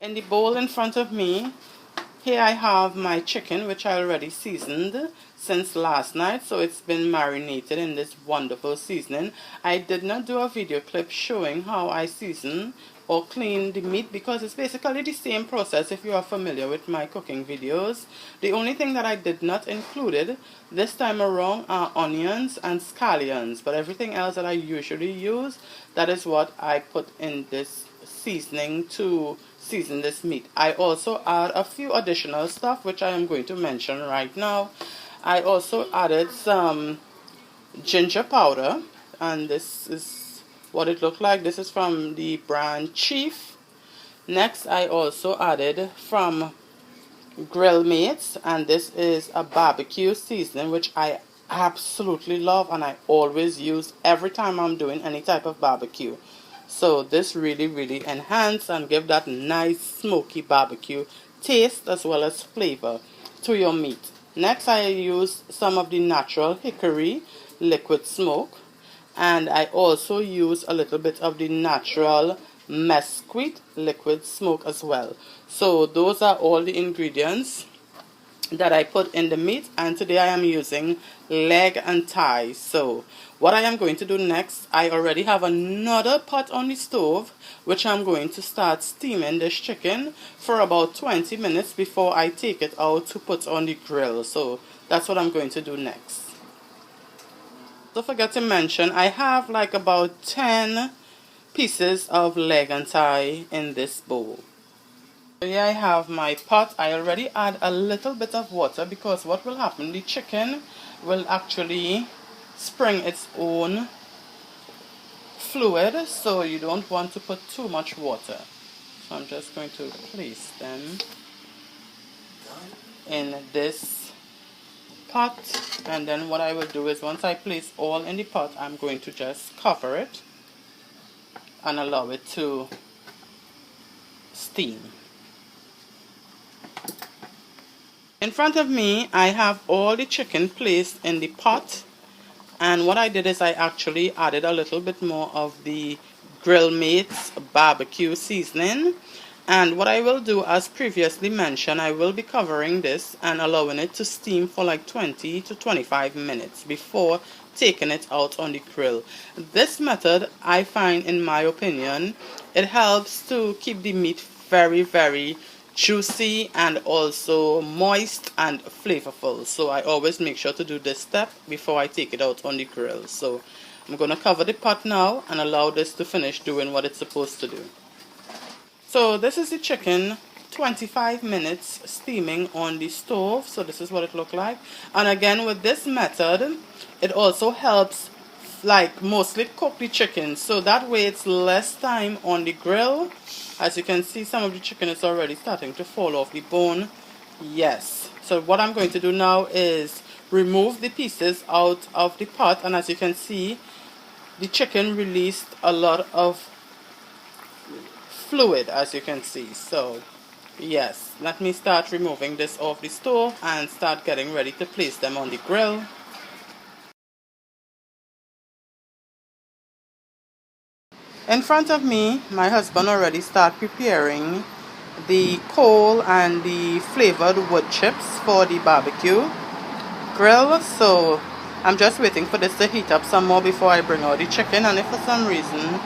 In the bowl in front of me, here I have my chicken, which I already seasoned since last night, so it's been marinated in this wonderful seasoning. I did not do a video clip showing how I season or clean the meat because it's basically the same process if you are familiar with my cooking videos. The only thing that I did not include this time around are onions and scallions, but everything else that I usually use, that is what I put in this seasoning to season this meat. I also add a few additional stuff which I am going to mention right now. I also added some ginger powder, and this is what it looked like. This is from the brand Chief. Next, I also added from Grill Mates, and this is a barbecue seasoning which I absolutely love and I always use every time I'm doing any type of barbecue. So this really enhance and give that nice smoky barbecue taste as well as flavor to your meat. Next, I use some of the natural hickory liquid smoke, and I also use a little bit of the natural mesquite liquid smoke as well. So those are all the ingredients that I put in the meat, and today I am using leg and thigh. So what I am going to do next, I already have another pot on the stove which I'm going to start steaming this chicken for about 20 minutes before I take it out to put on the grill. So that's what I'm going to do next. Don't forget to mention I have like about 10 pieces of leg and thigh in this bowl. Here I have my pot. I already add a little bit of water because what will happen, the chicken will actually spring its own fluid, so you don't want to put too much water. So I'm just going to place them in this pot, and then what I will do is once I place all in the pot, I'm going to just cover it and allow it to steam. In front of me, I have all the chicken placed in the pot, and what I did is I actually added a little bit more of the Grill Mates barbecue seasoning. And what I will do, as previously mentioned, I will be covering this and allowing it to steam for like 20 to 25 minutes before taking it out on the grill. This method, I find, in my opinion, it helps to keep the meat very juicy and also moist and flavorful. So I always make sure to do this step before I take it out on the grill. So I'm going to cover the pot now and allow this to finish doing what it's supposed to do. So this is the chicken, 25 minutes steaming on the stove. So this is what it looked like. And again, with this method, it also helps like mostly cook the chicken, so that way it's less time on the grill. As you can see, some of the chicken is already starting to fall off the bone. Yes, so what I'm going to do now is remove the pieces out of the pot, and as you can see, the chicken released a lot of fluid, as you can see. So yes, let me start removing this off the stove and start getting ready to place them on the grill. In front of me, my husband already started preparing the coal and the flavored wood chips for the barbecue grill. So I'm just waiting for this to heat up some more before I bring out the chicken. And if for some reason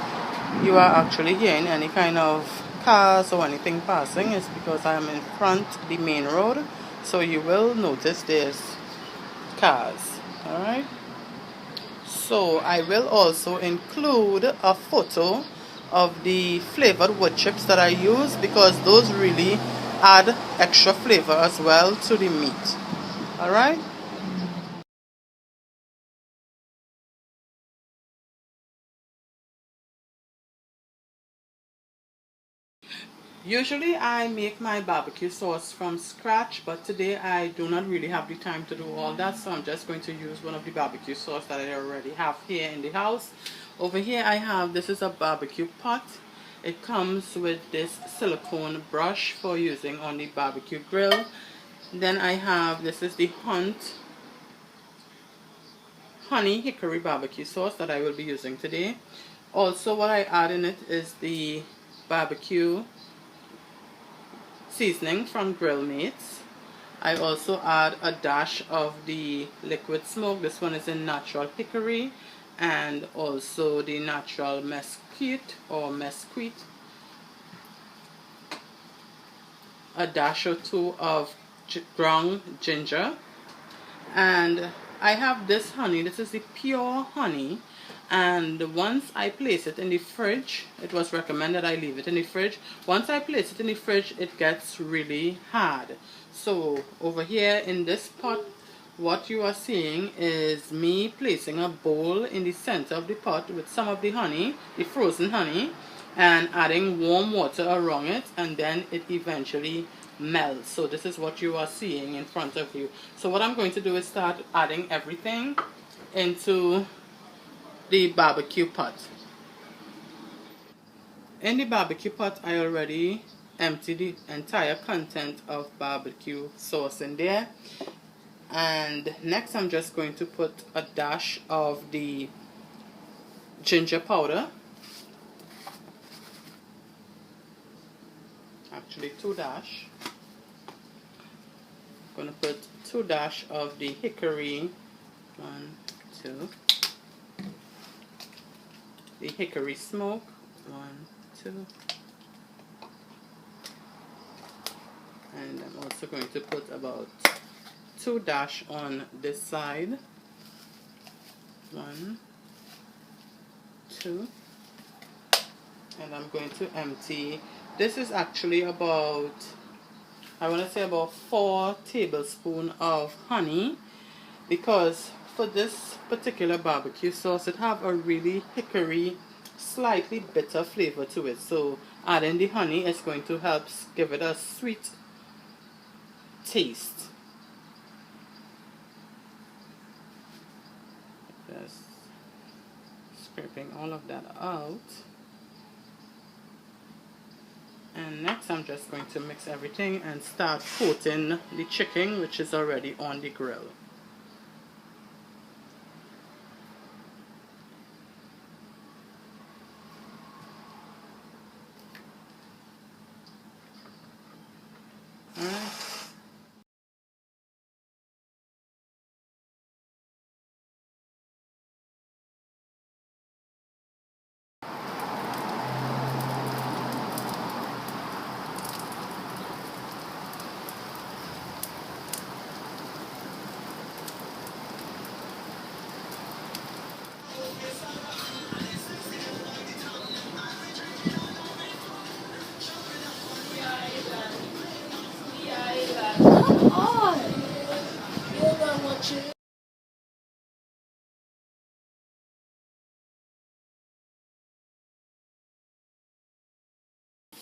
you are actually hearing any kind of cars or anything passing, it's because I am in front the main road. So you will notice there's cars. Alright. So I will also include a photo of the flavored wood chips that I use, because those really add extra flavor as well to the meat. Alright? Usually I make my barbecue sauce from scratch, but today I do not really have the time to do all that, so I'm just going to use one of the barbecue sauce that I already have here in the house. Over here I have, this is a barbecue pot. It comes with this silicone brush for using on the barbecue grill. Then I have, this is the honey hickory barbecue sauce that I will be using today. Also what I add in it is the barbecue seasoning from Grill Mates. I also add a dash of the liquid smoke. This one is in natural hickory, and also the natural mesquite or mesquite. A dash or two of ground ginger. And I have this honey. This is the pure honey, and once I place it in the fridge, it was recommended I leave it in the fridge. Once I place it in the fridge, it gets really hard. So over here in this pot, what you are seeing is me placing a bowl in the center of the pot with some of the honey, the frozen honey, and adding warm water around it, and then it eventually melts. So this is what you are seeing in front of you. So what I'm going to do is start adding everything into the barbecue pot. In the barbecue pot, I already emptied the entire content of barbecue sauce in there. And next I'm just going to put a dash of the ginger powder. Actually 2 dash. I'm going to put 2 dash of the hickory. 1, 2. The hickory smoke. 1, 2. And I'm also going to put about 2 dash on this side. 1, 2. And I'm going to empty. This is actually about, I want to say about 4 tablespoons of honey, because for this particular barbecue sauce, it have a really hickory, slightly bitter flavor to it. So adding the honey is going to help give it a sweet taste. Just scraping all of that out. And next I'm just going to mix everything and start coating the chicken, which is already on the grill. Alright.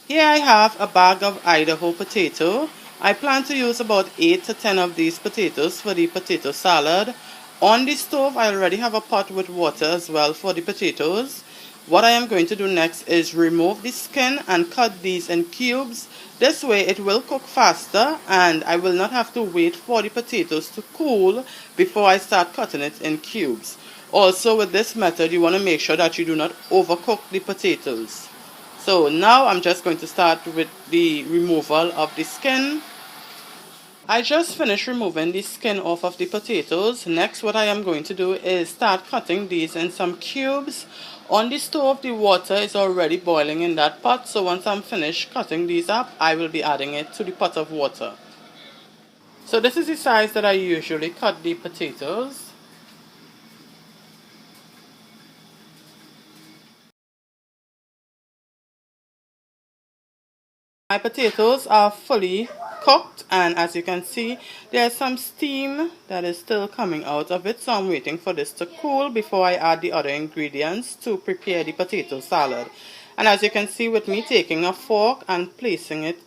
Here I have a bag of Idaho potato. I plan to use about 8 to 10 of these potatoes for the potato salad. On the stove I already have a pot with water as well for the potatoes. What I am going to do next is remove the skin and cut these in cubes. This way it will cook faster and I will not have to wait for the potatoes to cool before I start cutting it in cubes. Also with this method you want to make sure that you do not overcook the potatoes. So now I'm just going to start with the removal of the skin. I just finished removing the skin off of the potatoes. Next what I am going to do is start cutting these in some cubes. On the stove the water is already boiling in that pot, so once I'm finished cutting these up I will be adding it to the pot of water. So this is the size that I usually cut the potatoes. My potatoes are fully cooked, and as you can see there's some steam that is still coming out of it, so I'm waiting for this to cool before I add the other ingredients to prepare the potato salad. And as you can see, with me taking a fork and placing it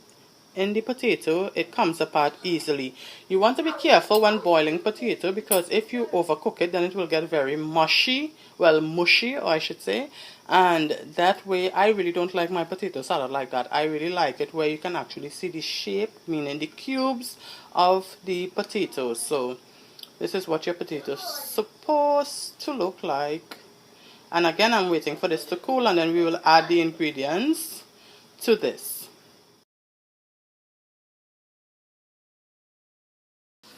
in the potato, it comes apart easily. You want to be careful when boiling potato, because if you overcook it then it will get very mushy, well mushy or I should say, and that way I really don't like my potato salad like that. I really like it where you can actually see the shape, meaning the cubes of the potatoes. So this is what your potato is supposed to look like. And again I'm waiting for this to cool and then we will add the ingredients to this.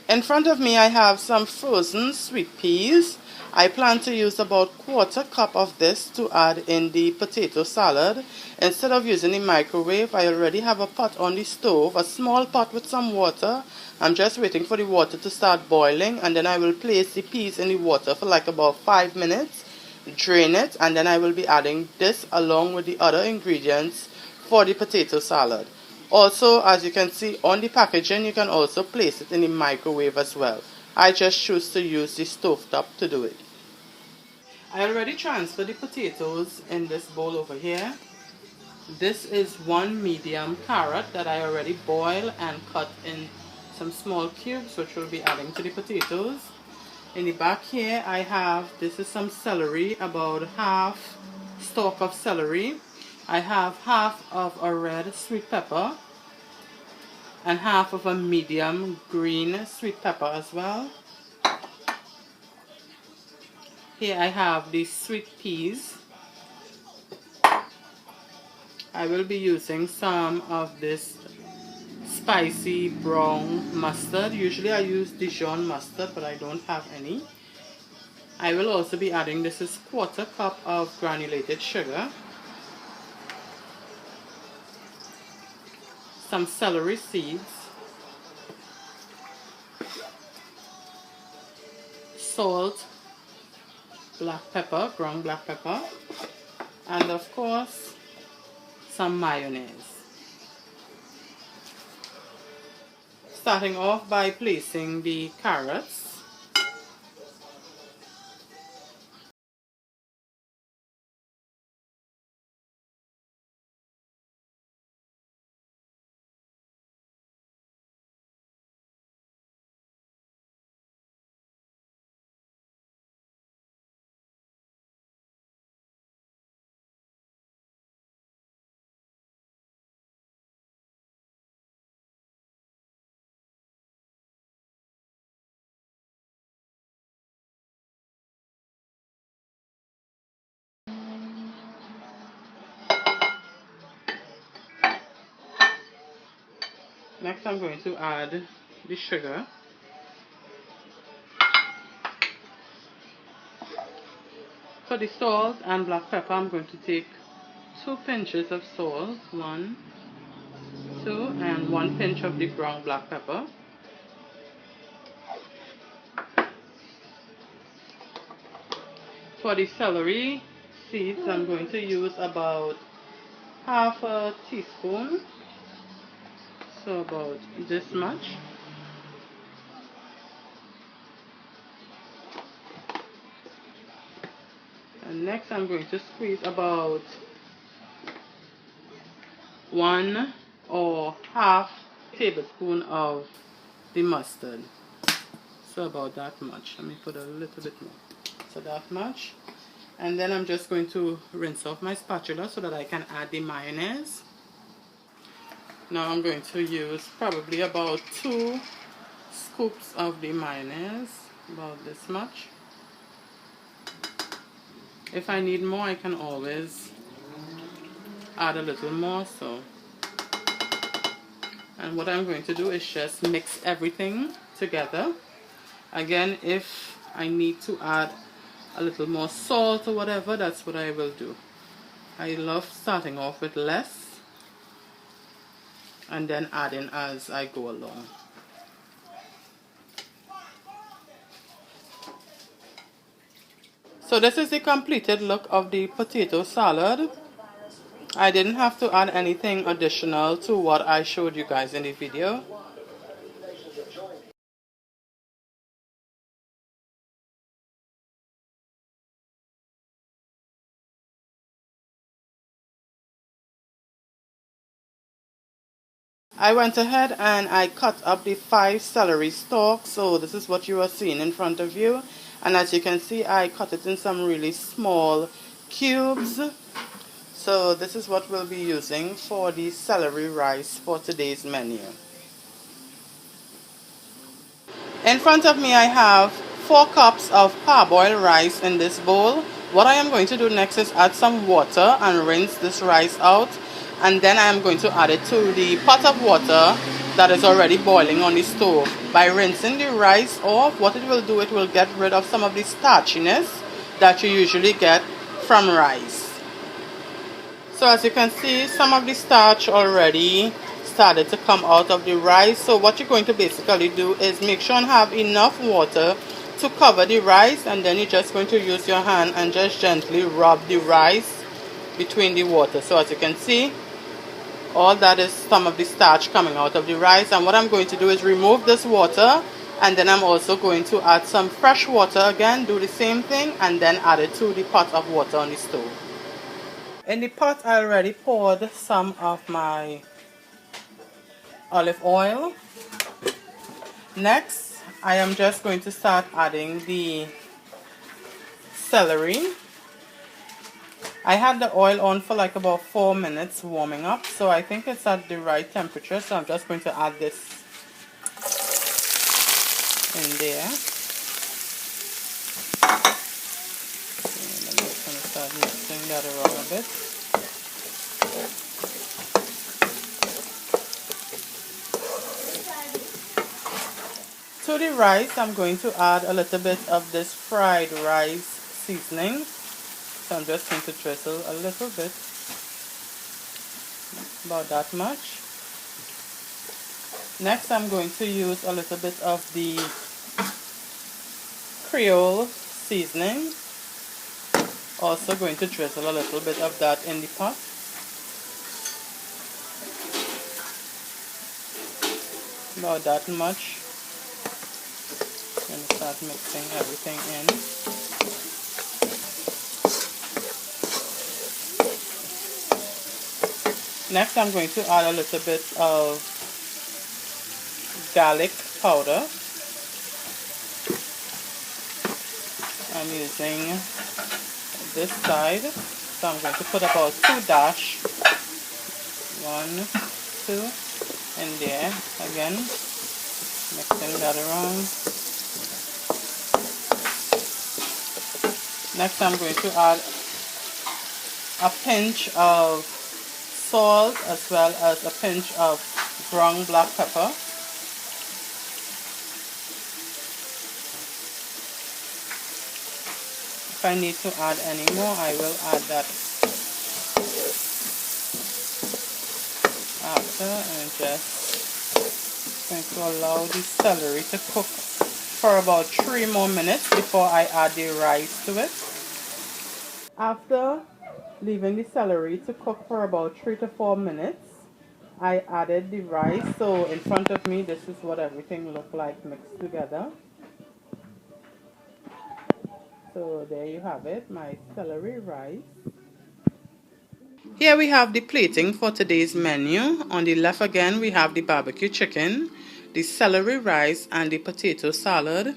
In front of me I have some frozen sweet peas. I plan to use about 1/4 cup of this to add in the potato salad. Instead of using the microwave, I already have a pot on the stove, a small pot with some water. I'm just waiting for the water to start boiling, and then I will place the peas in the water for like about 5 minutes, drain it, and then I will be adding this along with the other ingredients for the potato salad. Also, as you can see on the packaging, you can also place it in the microwave as well. I just choose to use the stovetop to do it. I already transferred the potatoes in this bowl over here. This is one medium carrot that I already boiled and cut in some small cubes, which we'll be adding to the potatoes. In the back here I have, this is some celery, about half stalk of celery. I have half of a red sweet pepper and half of a medium green sweet pepper as well. Here I have the sweet peas. I will be using some of this spicy brown mustard. Usually I use Dijon mustard, but I don't have any. I will also be adding, this is 1/4 cup of granulated sugar, some celery seeds, salt, black pepper, ground black pepper, and of course some mayonnaise. Starting off by placing the carrots. Next I'm going to add the sugar. For the salt and black pepper, I'm going to take 2 pinches of salt, 1, 2, and 1 pinch of the ground black pepper. For the celery seeds, I'm going to use about half a teaspoon, so about this much. And next I'm going to squeeze about 1 or half tablespoon of the mustard. So about that much. Let me put a little bit more. So that much. And then I'm just going to rinse off my spatula so that I can add the mayonnaise. Now I'm going to use probably about 2 scoops of the mayonnaise, about this much. If I need more, I can always add a little more. And what I'm going to do is just mix everything together. Again, if I need to add a little more salt or whatever, that's what I will do. I love starting off with less and then adding as I go along. So this is the completed look of the potato salad. I didn't have to add anything additional to what I showed you guys in the video. I went ahead and I cut up the 5 celery stalks, so this is what you are seeing in front of you. And as you can see, I cut it in some really small cubes. So this is what we'll be using for the celery rice for today's menu. In front of me I have 4 cups of parboiled rice in this bowl. What I am going to do next is add some water and rinse this rice out. And then I am going to add it to the pot of water that is already boiling on the stove. By rinsing the rice off, what it will do, it will get rid of some of the starchiness that you usually get from rice. So as you can see, some of the starch already started to come out of the rice. So what you're going to basically do is make sure and have enough water to cover the rice, and then you're just going to use your hand and just gently rub the rice between the water. So as you can see, all that is some of the starch coming out of the rice. And what I'm going to do is remove this water, and then I'm also going to add some fresh water again, do the same thing, and then add it to the pot of water on the stove. In the pot, I already poured some of my olive oil. Next, I am just going to start adding the celery. I had the oil on for like about 4 minutes warming up, so I think it's at the right temperature. So I'm just going to add this in there. I'm just going to start mixing that around a bit. To the rice, I'm going to add a little bit of this fried rice seasoning. So I'm just going to drizzle a little bit, about that much. Next, I'm going to use a little bit of the Creole seasoning. Also going to drizzle a little bit of that in the pot. About that much. And start mixing everything in. Next, I'm going to add a little bit of garlic powder. I'm using this side, so I'm going to put about 2 dash. 1, 2 in there. Again, mixing that around. Next, I'm going to add a pinch of salt as well as a pinch of ground black pepper. If I need to add any more, I will add that after, and just going to allow the celery to cook for about 3 more minutes before I add the rice to it. After leaving the celery to cook for about 3 to 4 minutes, I added the rice. So in front of me, this is what everything looked like mixed together. So there you have it, my celery rice. Here we have the plating for today's menu. On the left again, we have the barbecue chicken, the celery rice, and the potato salad.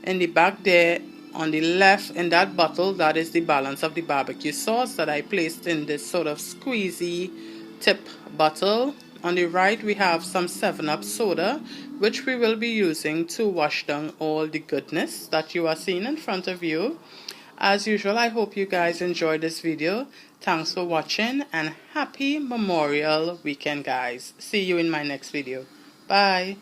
In the back there, on the left in that bottle, that is the balance of the barbecue sauce that I placed in this sort of squeezy tip bottle. On the right, we have some 7-Up soda, which we will be using to wash down all the goodness that you are seeing in front of you. As usual, I hope you guys enjoyed this video. Thanks for watching, and happy Memorial Weekend, guys. See you in my next video. Bye.